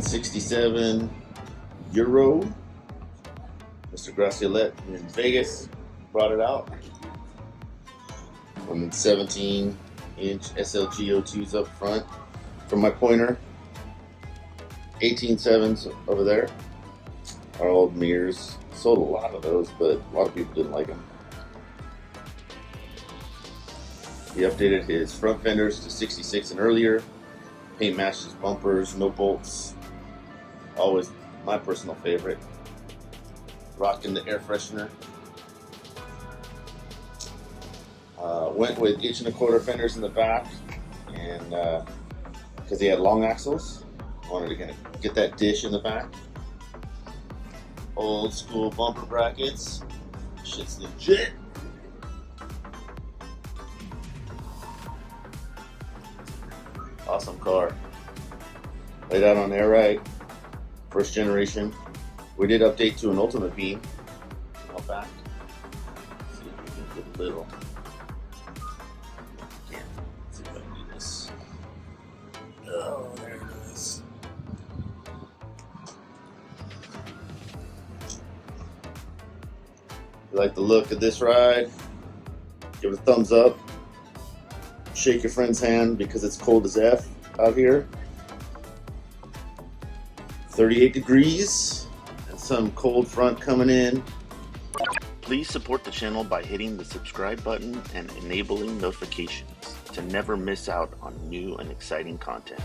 1967 Euro. Mr. Graciolet in Vegas brought it out. One 17-inch SLGO2s up front from my pointer. 18.7s over there. Our old mirrors. Sold a lot of those, but a lot of people didn't like them. He updated his front fenders to 66 and earlier. Paint matched his bumpers, no bolts. Always my personal favorite. Rocking the air freshener. Went with 1.25" fenders in the back, and because he had long axles, wanted to kind of get that dish in the back. Old school bumper brackets. Shit's legit. Awesome car. Laid out on air right. First generation. We did update to an ultimate beam. Out back. Let's see if we can get a little. Can't. Let's see if I can do this. Oh, there it is. You like the look of this ride? Give it a thumbs up. Shake your friend's hand because it's cold as F out here. 38 degrees and some cold front coming in. Please support the channel by hitting the subscribe button and enabling notifications to never miss out on new and exciting content.